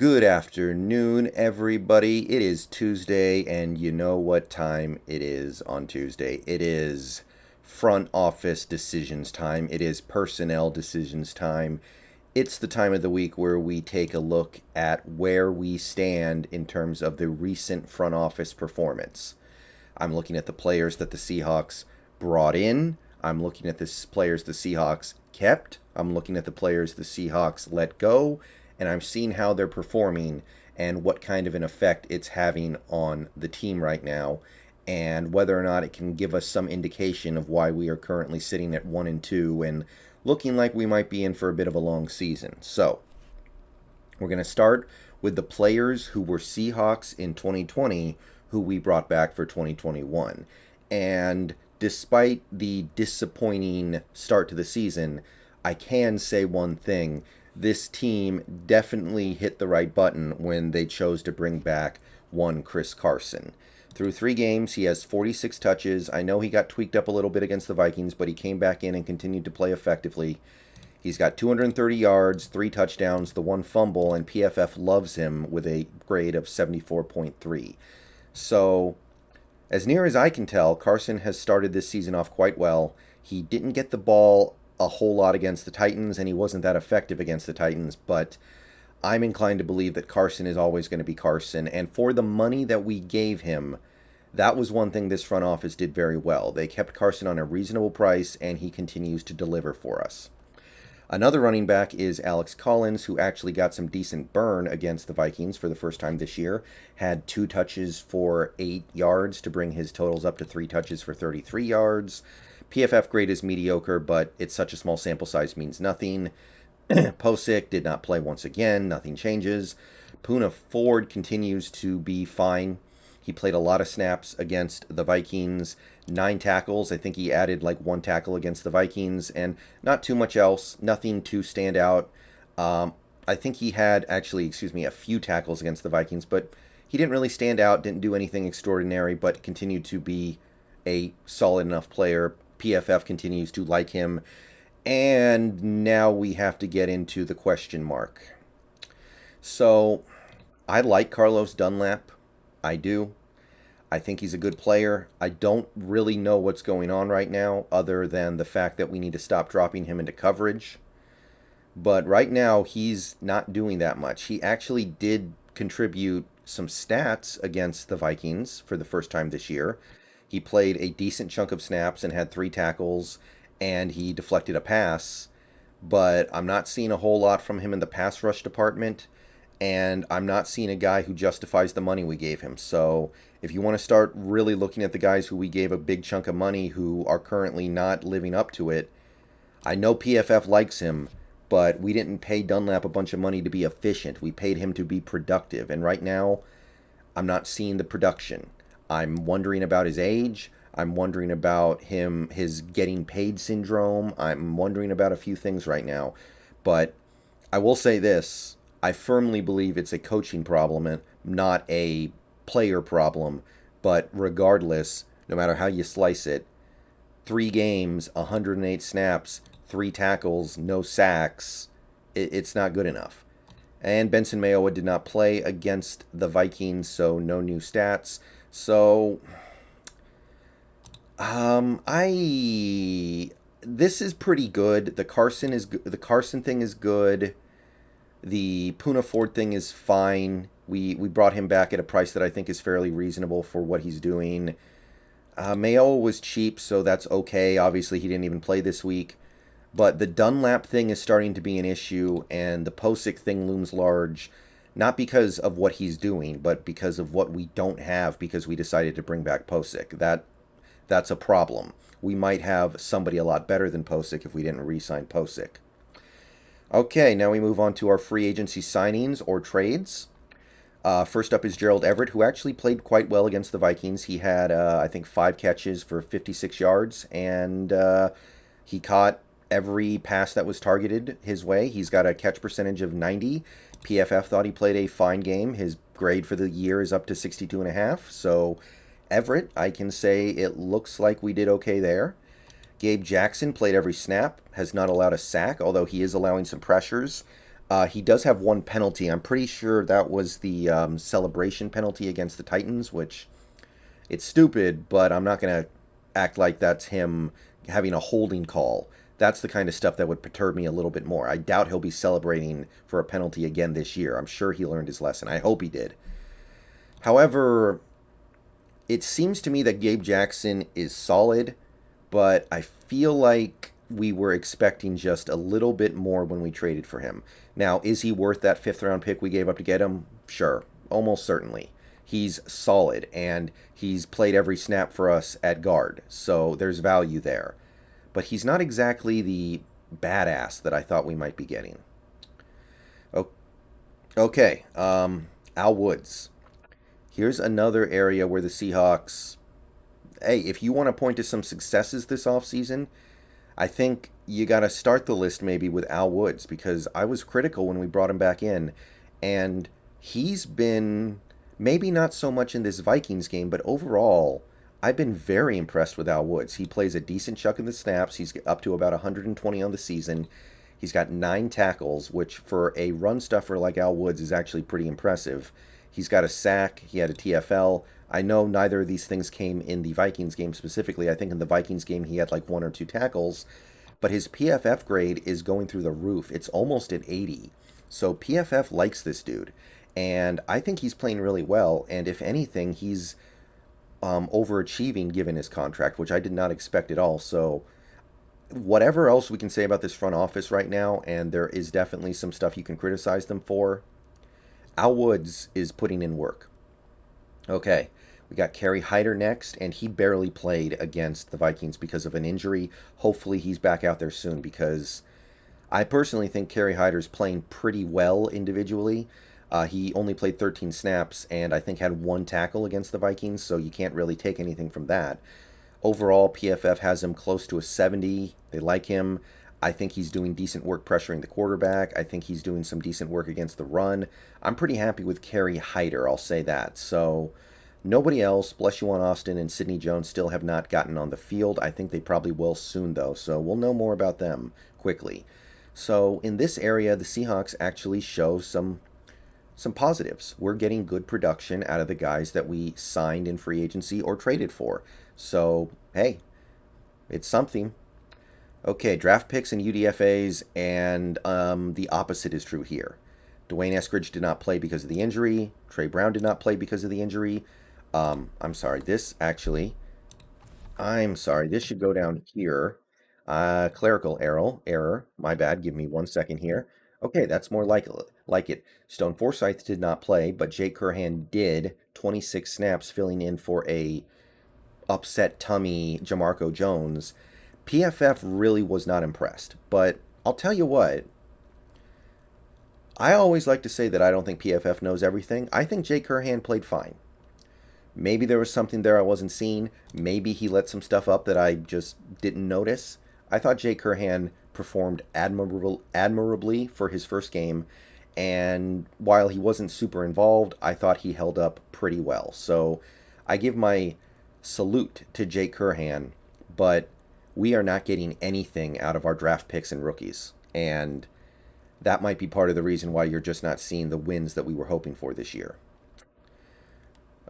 Good afternoon, everybody. It is Tuesday, and you know what time it is on Tuesday. It is front office decisions time. It is personnel decisions time. It's the time of the week where we take a look at where we stand in terms of the recent front office performance. I'm looking at the players that the Seahawks brought in. I'm looking at the players the Seahawks kept. I'm looking at the players the Seahawks let go. And I'm seeing how they're performing and what kind of an effect it's having on the team right now, and whether or not it can give us some indication of why we are currently sitting at 1-2 and looking like we might be in for a bit of a long season. So, we're going to start with the players who were Seahawks in 2020 who we brought back for 2021. And despite the disappointing start to the season, I can say one thing. This team definitely hit the right button when they chose to bring back one Chris Carson. Through 3 games, he has 46 touches. I know he got tweaked up a little bit against the Vikings, but he came back in and continued to play effectively. He's got 230 yards, 3 touchdowns, the 1 fumble, and PFF loves him with a grade of 74.3. So, as near as I can tell, Carson has started this season off quite well. He didn't get the ball a whole lot against the Titans, and he wasn't that effective against the Titans, but I'm inclined to believe that Carson is always going to be Carson, and for the money that we gave him, that was one thing this front office did very well. They kept Carson on a reasonable price, and he continues to deliver for us. Another running back is Alex Collins, who actually got some decent burn against the Vikings for the first time this year. Had 2 touches for 8 yards to bring his totals up to 3 touches for 33 yards. PFF grade is mediocre, but it's such a small sample size means nothing. Posick did not play once again. Nothing changes. Poona Ford continues to be fine. He played a lot of snaps against the Vikings. 9 tackles. I think he added like 1 tackle against the Vikings, and not too much else. Nothing to stand out. I think he had a few tackles against the Vikings, but he didn't really stand out, didn't do anything extraordinary, but continued to be a solid enough player. PFF continues to like him. And now we have to get into the question mark. So, I like Carlos Dunlap. I do. I think he's a good player. I don't really know what's going on right now, other than the fact that we need to stop dropping him into coverage. But right now, he's not doing that much. He actually did contribute some stats against the Vikings for the first time this year. He played a decent chunk of snaps and had 3 tackles, and he deflected a pass. But I'm not seeing a whole lot from him in the pass rush department, and I'm not seeing a guy who justifies the money we gave him. So if you want to start really looking at the guys who we gave a big chunk of money who are currently not living up to it, I know PFF likes him, but we didn't pay Dunlap a bunch of money to be efficient. We paid him to be productive, and right now, I'm not seeing the production. I'm wondering about his age. I'm wondering about his getting paid syndrome. I'm wondering about a few things right now. But I will say this. I firmly believe it's a coaching problem and not a player problem. But regardless, no matter how you slice it, 3 games, 108 snaps, 3 tackles, no sacks, it's not good enough. And Benson Mayowa did not play against the Vikings, so no new stats. So, this is pretty good. The Carson thing is good. The Poona Ford thing is fine. We brought him back at a price that I think is fairly reasonable for what he's doing. Mayowa was cheap, so that's okay. Obviously, he didn't even play this week. But the Dunlap thing is starting to be an issue, and the Posick thing looms large. Not because of what he's doing, but because of what we don't have because we decided to bring back Posick. That's a problem. We might have somebody a lot better than Posick if we didn't re-sign Posick. Okay, now we move on to our free agency signings or trades. First up is Gerald Everett, who actually played quite well against the Vikings. He had, I think, 5 catches for 56 yards, and he caught every pass that was targeted his way. He's got a catch percentage of 90. PFF thought he played a fine game. His grade for the year is up to 62.5. So Everett, I can say it looks like we did okay there. Gabe Jackson played every snap, has not allowed a sack, although he is allowing some pressures. He does have one penalty. I'm pretty sure that was the celebration penalty against the Titans, which it's stupid, but I'm not going to act like that's him having a holding call. That's the kind of stuff that would perturb me a little bit more. I doubt he'll be celebrating for a penalty again this year. I'm sure he learned his lesson. I hope he did. However, it seems to me that Gabe Jackson is solid, but I feel like we were expecting just a little bit more when we traded for him. Now, is he worth that fifth round pick we gave up to get him? Sure, almost certainly. He's solid, and he's played every snap for us at guard, so there's value there. But he's not exactly the badass that I thought we might be getting. Okay, Al Woods. Here's another area where the Seahawks, hey, if you want to point to some successes this offseason, I think you got to start the list maybe with Al Woods because I was critical when we brought him back in. And he's been maybe not so much in this Vikings game, but overall, I've been very impressed with Al Woods. He plays a decent chunk of the snaps. He's up to about 120 on the season. He's got 9 tackles, which for a run stuffer like Al Woods is actually pretty impressive. He's got a sack. He had a TFL. I know neither of these things came in the Vikings game specifically. I think in the Vikings game he had like 1 or 2 tackles. But his PFF grade is going through the roof. It's almost at 80. So PFF likes this dude. And I think he's playing really well. And if anything, he's overachieving given his contract, which I did not expect at all. So whatever else we can say about this front office right now, and there is definitely some stuff you can criticize them for, Al Woods is putting in work. Okay, we got Kerry Hyder next, and he barely played against the Vikings because of an injury. Hopefully he's back out there soon because I personally think Kerry Hyder's playing pretty well individually. He only played 13 snaps and I think had 1 tackle against the Vikings, so you can't really take anything from that. Overall, PFF has him close to a 70. They like him. I think he's doing decent work pressuring the quarterback. I think he's doing some decent work against the run. I'm pretty happy with Kerry Hyder, I'll say that. So nobody else, bless you on Austin and Sidney Jones, still have not gotten on the field. I think they probably will soon, though, so we'll know more about them quickly. So in this area, the Seahawks actually show some positives. We're getting good production out of the guys that we signed in free agency or traded for. So, hey, it's something. Okay, draft picks and UDFAs, and the opposite is true here. Dwayne Eskridge did not play because of the injury. Trey Brown did not play because of the injury. I'm sorry, this should go down here. Clerical error. My bad. Give me 1 second here. Okay, that's more like it. Stone Forsythe did not play, but Jake Curhan did. 26 snaps filling in for a upset tummy Jamarco Jones. PFF really was not impressed, but I'll tell you what. I always like to say that I don't think PFF knows everything. I think Jake Curhan played fine. Maybe there was something there I wasn't seeing. Maybe he let some stuff up that I just didn't notice. I thought Jake Curhan performed admirably for his first game, and while he wasn't super involved, I thought he held up pretty well. So I give my salute to Jake Curhan, but we are not getting anything out of our draft picks and rookies, and that might be part of the reason why you're just not seeing the wins that we were hoping for this year.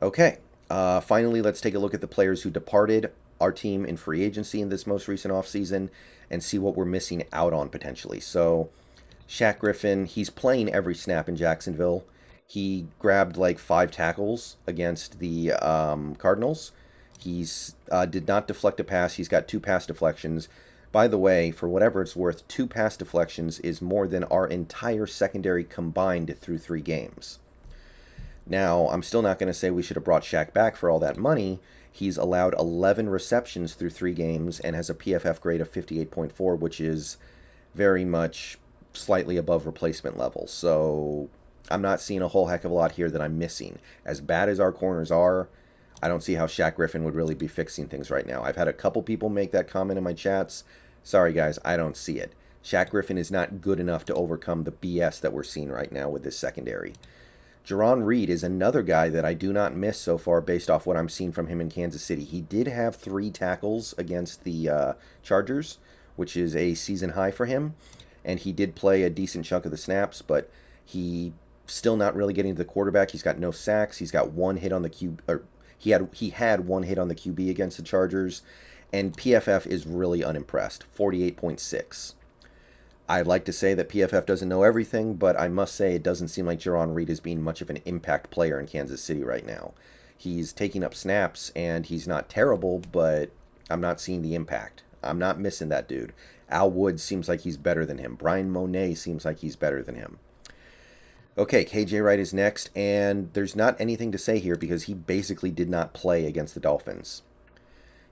Okay, finally, let's take a look at the players who departed our team in free agency in this most recent offseason and see what we're missing out on potentially. So, Shaq Griffin, he's playing every snap in Jacksonville. He grabbed like 5 tackles against the Cardinals. He's did not deflect a pass. He's got 2 pass deflections. By the way, for whatever it's worth, 2 pass deflections is more than our entire secondary combined through 3 games. Now, I'm still not going to say we should have brought Shaq back for all that money. He's allowed 11 receptions through 3 games and has a PFF grade of 58.4, which is very much slightly above replacement level. So I'm not seeing a whole heck of a lot here that I'm missing. As bad as our corners are, I don't see how Shaq Griffin would really be fixing things right now. I've had a couple people make that comment in my chats. Sorry, guys, I don't see it. Shaq Griffin is not good enough to overcome the BS that we're seeing right now with this secondary. Jerron Reed is another guy that I do not miss so far based off what I'm seeing from him in Kansas City. He did have 3 tackles against the Chargers, which is a season high for him. and he did play a decent chunk of the snaps, but he still not really getting to the quarterback. He's got no sacks. He's got one hit on the he had one hit on the QB against the Chargers, and PFF is really unimpressed. 48.6. I'd like to say that PFF doesn't know everything, but I must say it doesn't seem like Jarran Reed is being much of an impact player in Kansas City right now. He's taking up snaps, and he's not terrible, but I'm not seeing the impact. I'm not missing that dude. Al Woods seems like he's better than him. Brian Monet seems like he's better than him. Okay, KJ Wright is next, and there's not anything to say here because he basically did not play against the Dolphins.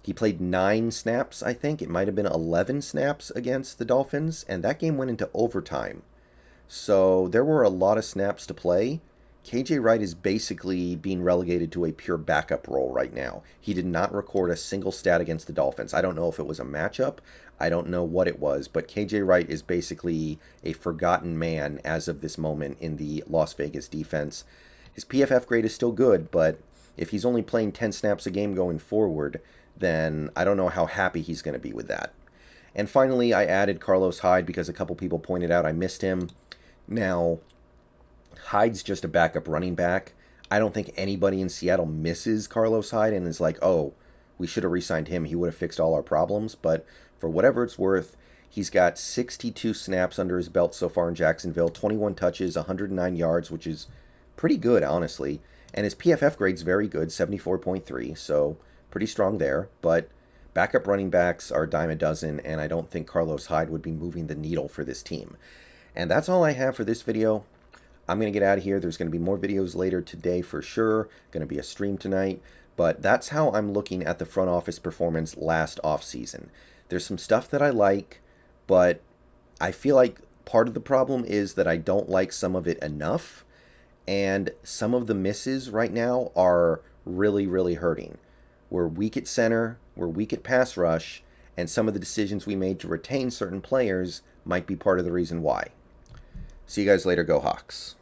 He played 9 snaps, I think. It might have been 11 snaps against the Dolphins, and that game went into overtime. So there were a lot of snaps to play. KJ Wright is basically being relegated to a pure backup role right now. He did not record a single stat against the Dolphins. I don't know if it was a matchup. I don't know what it was, but KJ Wright is basically a forgotten man as of this moment in the Las Vegas defense. His PFF grade is still good, but if he's only playing 10 snaps a game going forward, then I don't know how happy he's going to be with that. And finally, I added Carlos Hyde because a couple people pointed out I missed him. Now, Hyde's just a backup running back. I don't think anybody in Seattle misses Carlos Hyde and is like, oh, we should have re-signed him. He would have fixed all our problems. But for whatever it's worth, he's got 62 snaps under his belt so far in Jacksonville, 21 touches, 109 yards, which is pretty good, honestly. And his PFF grade's very good, 74.3, so pretty strong there. But backup running backs are a dime a dozen, and I don't think Carlos Hyde would be moving the needle for this team. And that's all I have for this video. I'm going to get out of here. There's going to be more videos later today for sure. Going to be a stream tonight. But that's how I'm looking at the front office performance last offseason. There's some stuff that I like, but I feel like part of the problem is that I don't like some of it enough. And some of the misses right now are really, really hurting. We're weak at center, we're weak at pass rush, and some of the decisions we made to retain certain players might be part of the reason why. See you guys later. Go Hawks.